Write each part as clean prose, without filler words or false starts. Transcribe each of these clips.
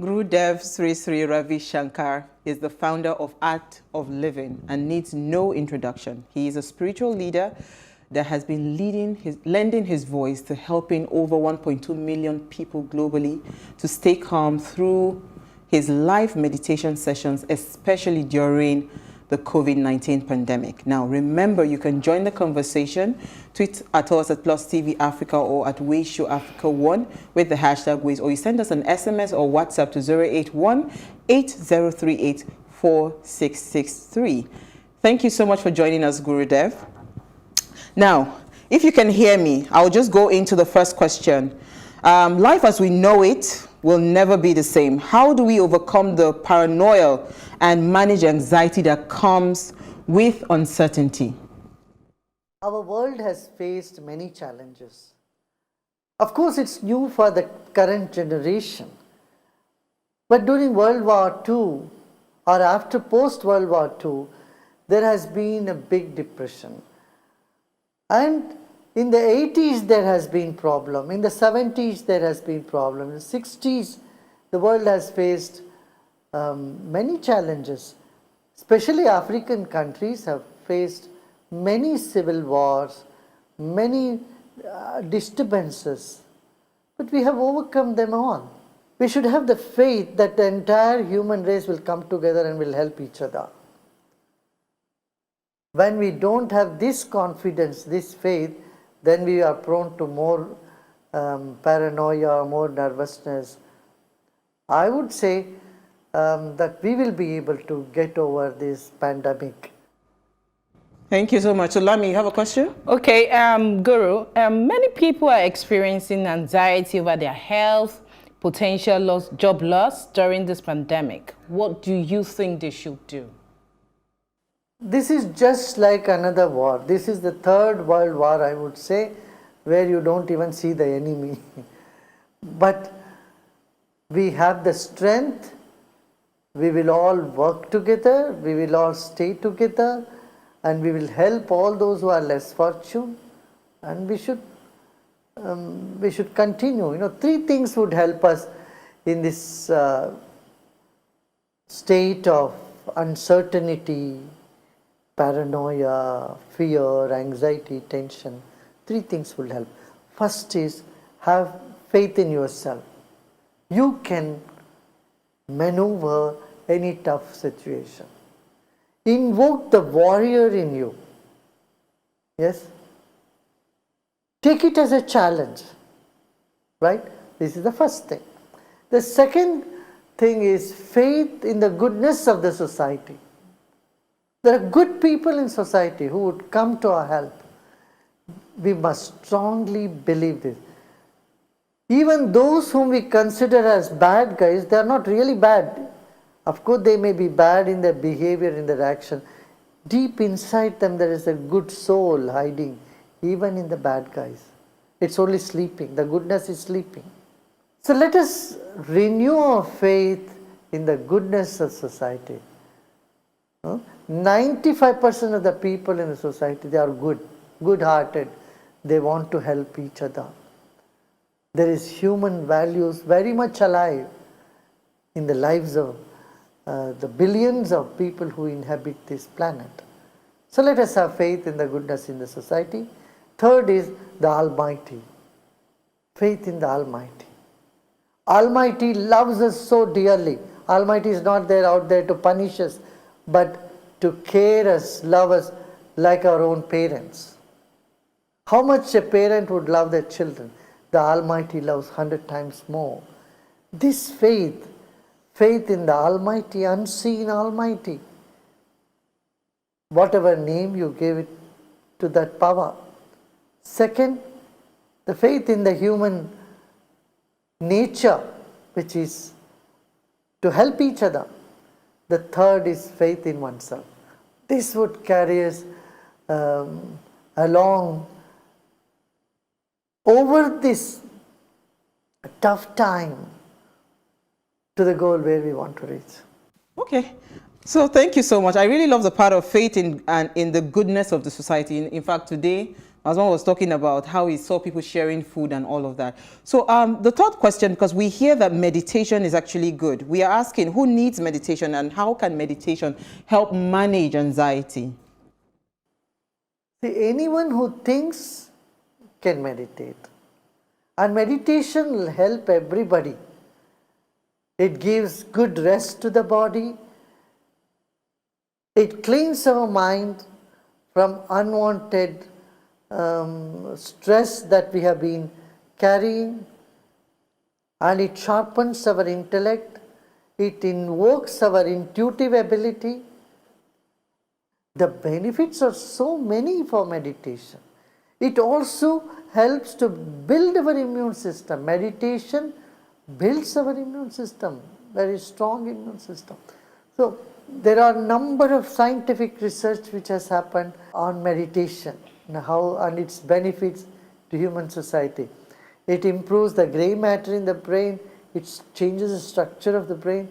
Gurudev Sri Sri Ravi Shankar is the founder of Art of Living and needs no introduction. He is a spiritual leader that has been lending his voice to helping over 1.2 million people globally to stay calm through his live meditation sessions, especially during the COVID-19 pandemic. Now, remember, you can join the conversation. Tweet at us at Plus TV Africa or at Ways Show Africa 1 with the hashtag Ways, or you send us an SMS or WhatsApp to 081-8038-4663. Thank you so much for joining us, Gurudev. Now, if you can hear me, I'll just go into the first question. Life as we know it will never be the same. How do we overcome the paranoia and manage anxiety that comes with uncertainty? Our world has faced many challenges. Of course, it's new for the current generation. But during World War II or after post-World War II, there has been a big depression. And in the 80s, there has been problem. In the 70s, there has been problem. In the 60s, the world has faced many challenges. Especially African countries have faced many civil wars, many disturbances. But we have overcome them all. We should have the faith that the entire human race will come together and will help each other. When we don't have this confidence, this faith, then we are prone to more paranoia, more nervousness. I would say that we will be able to get over this pandemic. Thank you so much. So, Lami, you have a question? Okay, Guru, many people are experiencing anxiety over their health, potential job loss during this pandemic. What do you think they should do? This is just like another war. This is the third world war, I would say, where you don't even see the enemy. But we have the strength. We will all work together. We will all stay together. And we will help all those who are less fortunate. And we should continue. You know, three things would help us in this state of uncertainty, paranoia, fear, anxiety, tension. Three things will help. First is have faith in yourself. You can maneuver any tough situation. Invoke the warrior in you. Yes? Take it as a challenge. Right? This is the first thing. The second thing is faith in the goodness of the society. There are good people in society who would come to our help. We must strongly believe this. Even those whom we consider as bad guys, they are not really bad. Of course, they may be bad in their behavior, in their action. Deep inside them, there is a good soul hiding, even in the bad guys. It's only sleeping. The goodness is sleeping. So let us renew our faith in the goodness of society. 95% of the people in the society, they are good-hearted. They want to help each other. There is human values very much alive in the lives of the billions of people who inhabit this planet. So let us have faith in the goodness in the society. Third is the Almighty. Faith in the Almighty. Almighty loves us so dearly. Almighty is not there out there to punish us, but to care us, love us like our own parents. How much a parent would love their children, the Almighty loves 100 times more. This faith in the Almighty, unseen Almighty, whatever name you give it to that power. Second, the faith in the human nature, which is to help each other. The third is faith in oneself. This would carry us along over this tough time to the goal where we want to reach. Okay. So thank you so much. I really love the part of faith in the goodness of the society. In fact, today, Asma was talking about how he saw people sharing food and all of that. So the third question, because we hear that meditation is actually good. We are asking who needs meditation and how can meditation help manage anxiety? See, anyone who thinks can meditate. And meditation will help everybody. It gives good rest to the body. It cleans our mind from unwanted stress that we have been carrying, and it sharpens our intellect. It invokes our intuitive ability. The benefits are so many for meditation. It also helps to build our immune system. Meditation builds our immune system, very strong immune system. So there are a number of scientific research which has happened on meditation and its benefits to human society. It improves the gray matter in the brain. It changes the structure of the brain.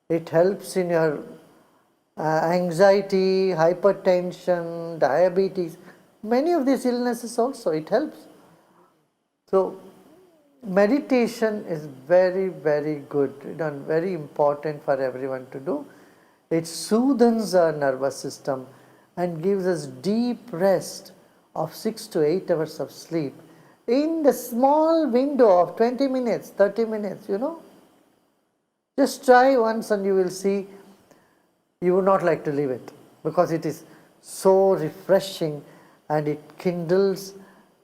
It helps in your anxiety, hypertension, diabetes, many of these illnesses also, it helps. So meditation is very, very good and very important for everyone to do. It soothes our nervous system and gives us deep rest of 6 to 8 hours of sleep in the small window of 20 minutes, 30 minutes, Just try once and you will see you would not like to leave it, because it is so refreshing and it kindles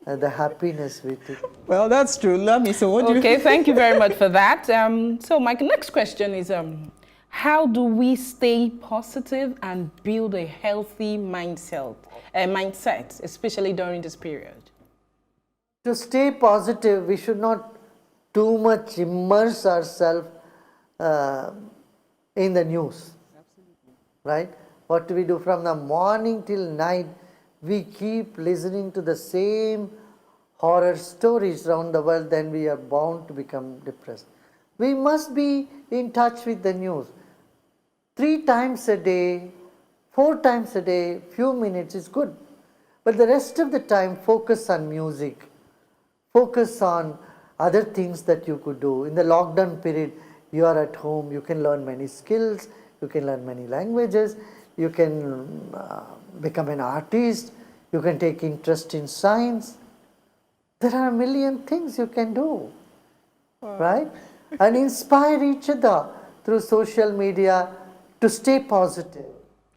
the happiness with it. Well, that's true. Lami, so what do you... Okay, thank you very much for that. So my next question is, how do we stay positive and build a healthy mindset, especially during this period? To stay positive, we should not too much immerse ourselves in the news. Right? What do we do from the morning till night? We keep listening to the same horror stories around the world, then we are bound to become depressed. We must be in touch with the news. 3 times a day, 4 times a day, few minutes is good. But the rest of the time, focus on music. Focus on other things that you could do. In the lockdown period, you are at home, you can learn many skills, you can learn many languages, you can become an artist, you can take interest in science. There are a million things you can do, right? And inspire each other through social media to stay positive.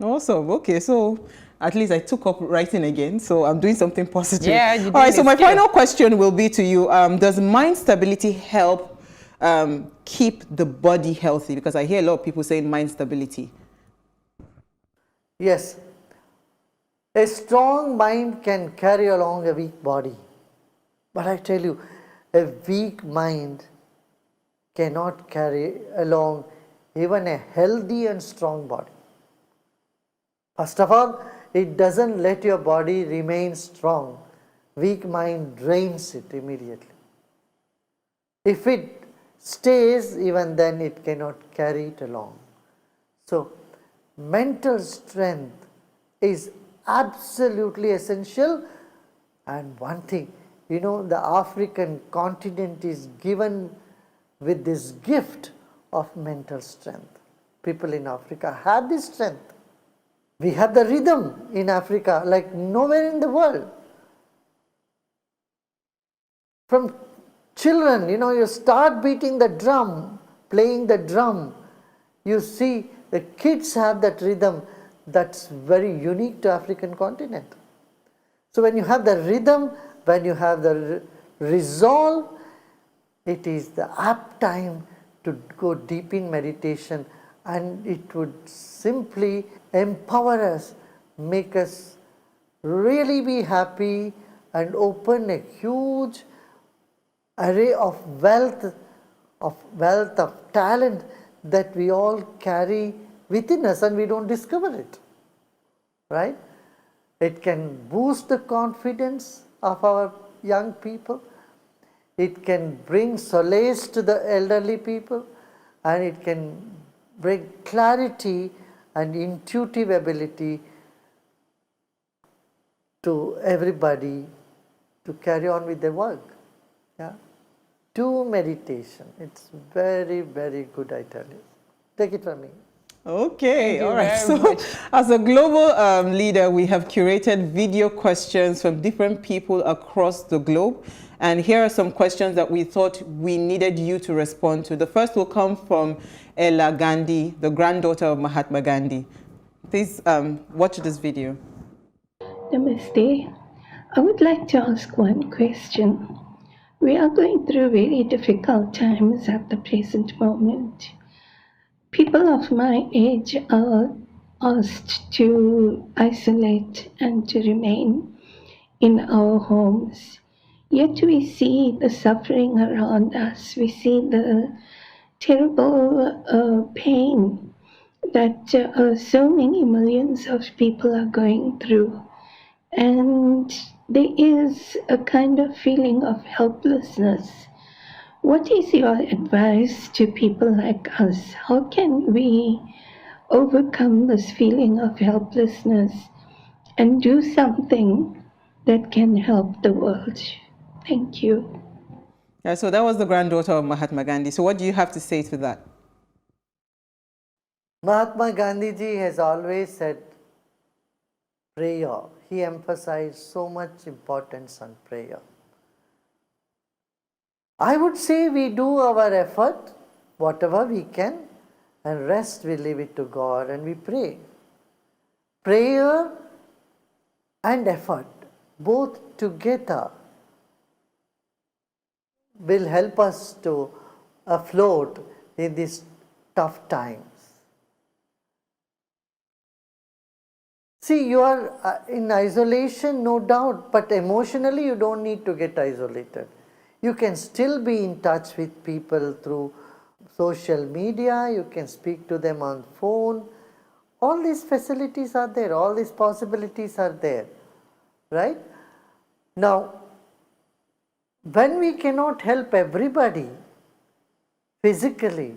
Awesome. Okay, so at least I took up writing again, so I'm doing something positive. Yeah, you All right, so my skill. final question will be to you. Does mind stability help keep the body healthy? Because I hear a lot of people saying mind stability. Yes. A strong mind can carry along a weak body. But I tell you, a weak mind cannot carry along even a healthy and strong body. First of all, it doesn't let your body remain strong. Weak mind drains it immediately. If it stays, even then it cannot carry it along. So, mental strength is absolutely essential. And one thing, the African continent is given with this gift of mental strength. People in Africa have this strength. We have the rhythm in Africa like nowhere in the world. From children, you start beating the drum, playing the drum. You see the kids have that rhythm that's very unique to African continent. So when you have the rhythm, when you have the resolve, it is the apt time to go deep in meditation, and it would simply empower us, make us really be happy and open a huge array of wealth, of talent that we all carry within us and we don't discover it, right? It can boost the confidence of our young people. It can bring solace to the elderly people, and it can bring clarity and intuitive ability to everybody to carry on with their work. Yeah? Do meditation. It's very, very good, I tell you. Take it from me. Okay, Thank you all right. very So, much. as a global leader, we have curated video questions from different people across the globe. And here are some questions that we thought we needed you to respond to. The first will come from Ella Gandhi, the granddaughter of Mahatma Gandhi. Please watch this video. Namaste. I would like to ask one question. We are going through very difficult times at the present moment. People of my age are asked to isolate and to remain in our homes. Yet we see the suffering around us. We see the terrible pain that so many millions of people are going through. And there is a kind of feeling of helplessness. What is your advice to people like us? How can we overcome this feeling of helplessness and do something that can help the world? Thank you. Yeah, so that was the granddaughter of Mahatma Gandhi. So what do you have to say to that? Mahatma Gandhi ji has always said prayer. He emphasized so much importance on prayer. I would say we do our effort, whatever we can, and rest we leave it to God and we pray. Prayer and effort, both together, will help us to afloat in these tough times. See, you are in isolation, no doubt, but emotionally you don't need to get isolated. You can still be in touch with people through social media, you can speak to them on phone. All these facilities are there, all these possibilities are there, right? Now, when we cannot help everybody physically,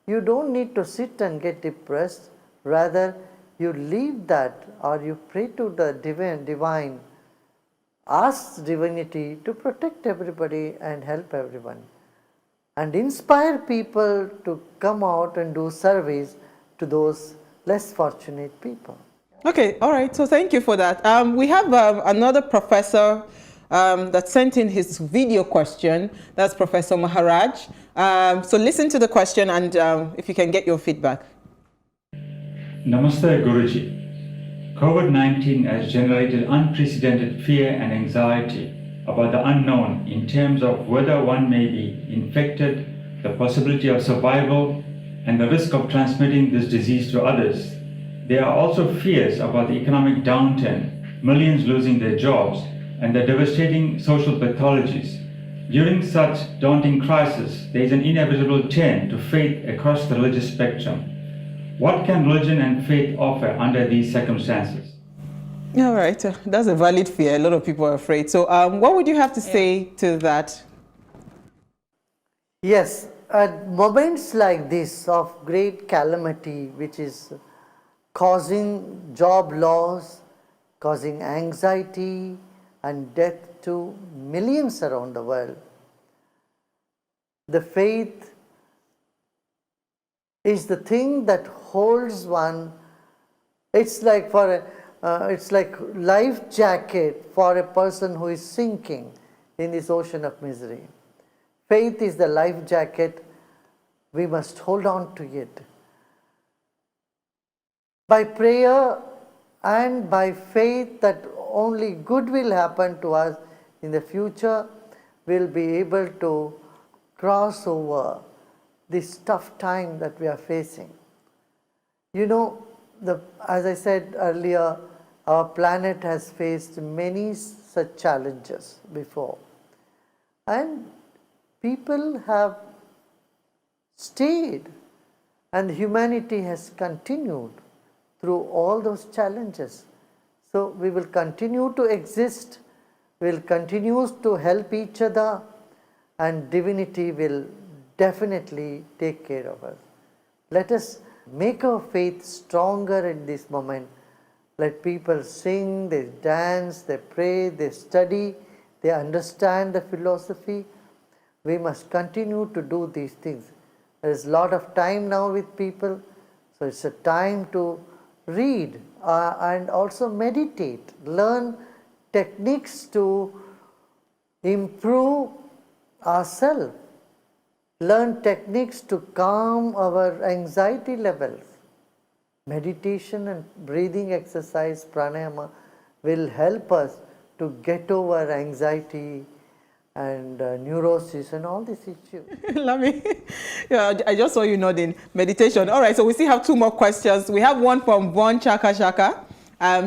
you don't need to sit and get depressed, rather you leave that or you pray to the divine, ask divinity to protect everybody and help everyone and inspire people to come out and do service to those less fortunate people. Okay, all right. So thank you for that. We have another professor that sent in his video question. That's Professor Maharaj. So listen to the question and if you can get your feedback. Namaste Guruji. COVID-19 has generated unprecedented fear and anxiety about the unknown in terms of whether one may be infected, the possibility of survival, and the risk of transmitting this disease to others. There are also fears about the economic downturn, millions losing their jobs, and the devastating social pathologies. During such daunting crisis, there is an inevitable turn to faith across the religious spectrum. What can religion and faith offer under these circumstances? All right, that's a valid fear. A lot of people are afraid. So what would you have to say to that? Yes, at moments like this of great calamity, which is causing job loss, causing anxiety and death to millions around the world, the faith is the thing that holds one. It's like it's like life jacket for a person who is sinking in this ocean of misery. Faith is the life jacket. We must hold on to it. By prayer and by faith that only good will happen to us in the future, we'll be able to cross over this tough time that we are facing. You know, as I said earlier, our planet has faced many such challenges before. And people have stayed and humanity has continued through all those challenges. So we will continue to exist, we will continue to help each other, and divinity will definitely take care of us. Let us make our faith stronger in this moment Let people sing, they dance, they pray, they study, they understand the philosophy. We must continue to do these things. There is a lot of time now with people, so it's a time to read and also meditate, learn techniques to improve ourselves, learn techniques to calm our anxiety levels. Meditation and breathing exercise, pranayama, will help us to get over anxiety and neurosis and all these issues. Ravi, yeah, I just saw you nodding. Meditation. All right, so we still have two more questions. We have one from Von Chaka Shaka.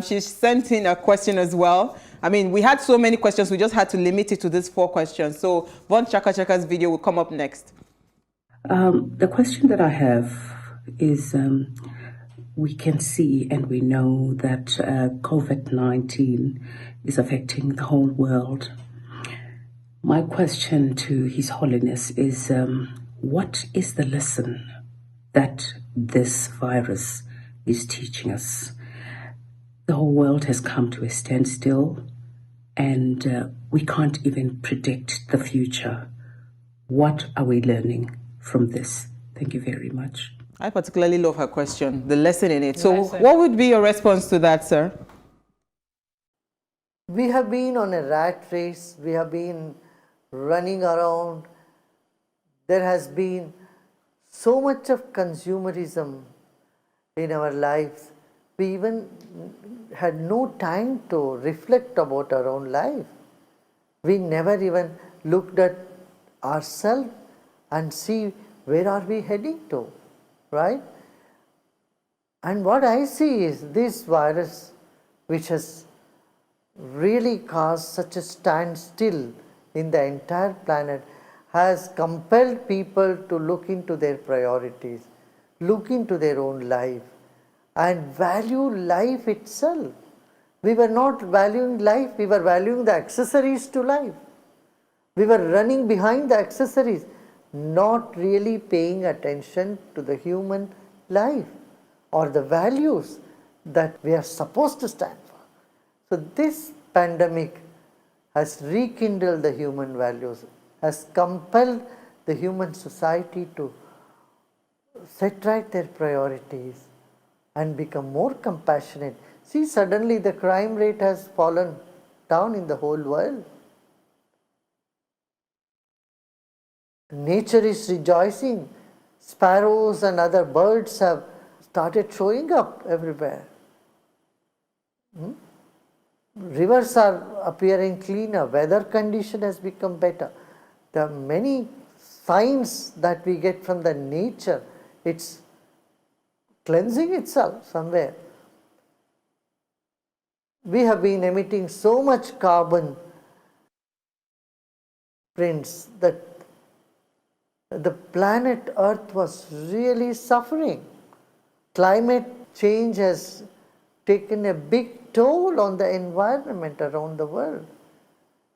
She sent in a question as well. I mean, we had so many questions, we just had to limit it to these 4 questions. So Von Chaka Chaka's video will come up next. The question that I have is, we can see and we know that COVID-19 is affecting the whole world. My question to His Holiness is, what is the lesson that this virus is teaching us? The whole world has come to a standstill, and we can't even predict the future. What are we learning from this? Thank you very much. I particularly love her question, the lesson in it. So what would be your response to that, sir? We have been on a rat race, we have been running around. There has been so much of consumerism in our lives. We even had no time to reflect about our own life. We never even looked at ourselves and see where are we heading to, right? And what I see is this virus, which has really caused such a standstill in the entire planet, has compelled people to look into their priorities, look into their own life, and value life itself. We were not valuing life, we were valuing the accessories to life. We were running behind the accessories, not really paying attention to the human life or the values that we are supposed to stand for. So this pandemic has rekindled the human values, has compelled the human society to set right their priorities and become more compassionate. See, suddenly the crime rate has fallen down in the whole world. Nature is rejoicing. Sparrows and other birds have started showing up everywhere. Rivers are appearing cleaner. Weather condition has become better. There are many signs that we get from the nature. It's cleansing itself somewhere. We have been emitting so much carbon prints that the planet Earth was really suffering. Climate change has taken a big toll on the environment around the world.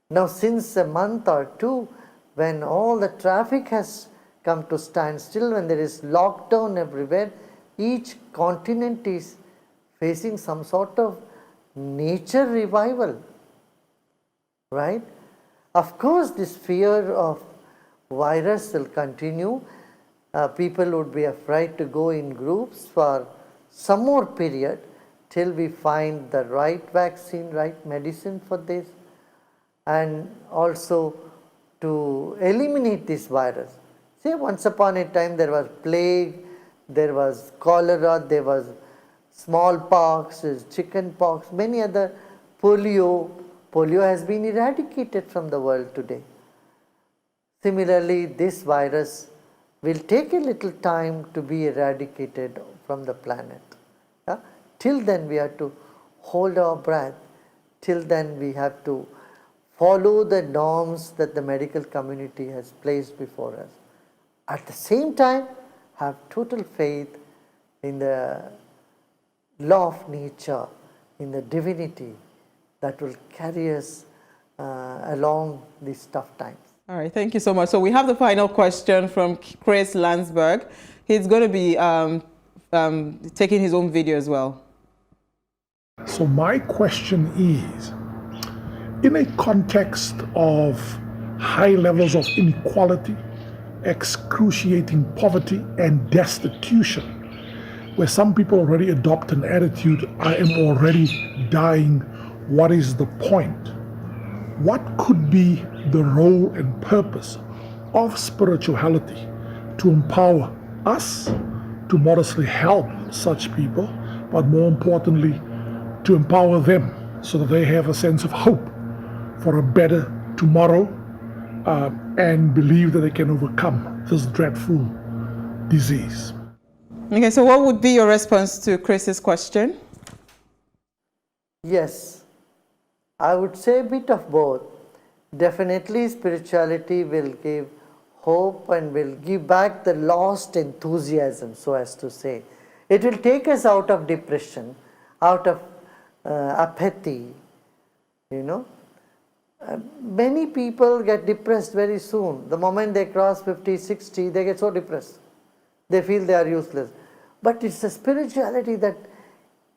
Now, since a month or two, when all the traffic has come to standstill, when there is lockdown everywhere, each continent is facing some sort of nature revival, right? Of course, this fear of virus will continue. People would be afraid to go in groups for some more period till we find the right vaccine, right medicine for this, and also to eliminate this virus. See, once upon a time there was plague, there was cholera, there was smallpox, chickenpox, many other, polio. Polio has been eradicated from the world today. Similarly, this virus will take a little time to be eradicated from the planet. Till then we have to hold our breath. Till then we have to follow the norms that the medical community has placed before us. At the same time, have total faith in the law of nature, in the divinity that will carry us along these tough times. All right, thank you so much. So we have the final question from Chris Landsberg. He's going to be taking his own video as well. So my question is, in a context of high levels of inequality, excruciating poverty and destitution, where some people already adopt an attitude, I am already dying, what is the point? What could be the role and purpose of spirituality to empower us, to modestly help such people, but more importantly, to empower them so that they have a sense of hope for a better tomorrow, and believe that they can overcome this dreadful disease. Okay, so what would be your response to Chris's question? Yes, I would say a bit of both. Definitely spirituality will give hope and will give back the lost enthusiasm, so as to say. It will take us out of depression, out of apathy, you know. Many people get depressed very soon. The moment they cross 50, 60, they get so depressed. They feel they are useless. But it's the spirituality that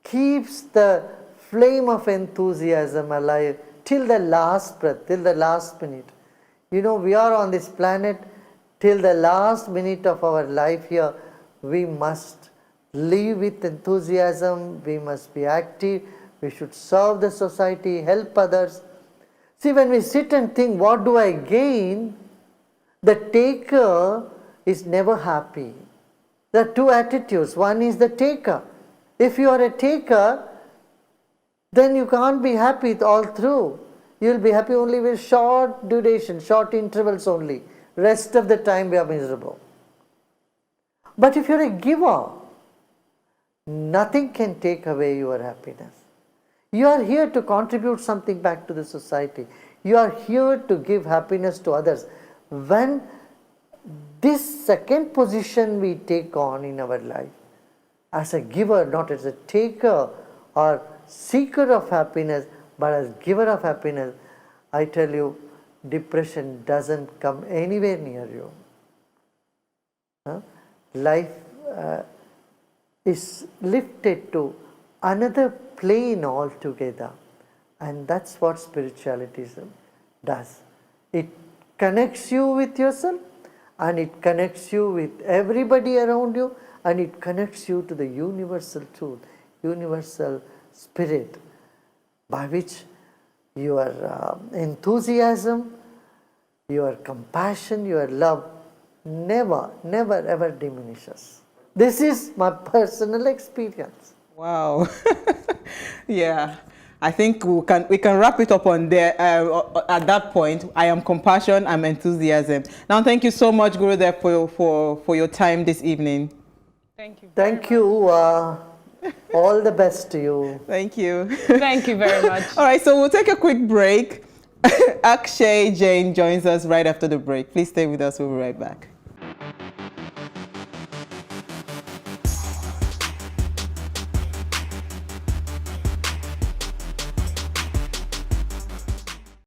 keeps the flame of enthusiasm alive till the last breath, till the last minute. You know, we are on this planet till the last minute of our life here. We must live with enthusiasm, we must be active, we should serve the society, help others. See, when we sit and think, what do I gain? The taker is never happy. There are two attitudes. One is the taker. If you are a taker, then you can't be happy all through. You will be happy only with short duration, short intervals only. Rest of the time we are miserable. But if you are a giver, nothing can take away your happiness. You are here to contribute something back to the society. You are here to give happiness to others. When this second position we take on in our life, as a giver, not as a taker or seeker of happiness, but as giver of happiness, I tell you, depression doesn't come anywhere near you. Life is lifted to another plane altogether, and that's what spirituality does. It connects you with yourself, and it connects you with everybody around you, and it connects you to the universal truth, universal spirit, by which your enthusiasm, your compassion, your love never ever diminishes. This is my personal experience. Wow. Yeah. I think we can wrap it up on there at that point. I am compassion, I'm enthusiasm. Now, thank you so much, Gurudev, for your time this evening. Thank you. Thank you. All the best to you. Thank you. Thank you very much. All right, so we'll take a quick break. Akshay Jain joins us right after the break. Please stay with us. We'll be right back.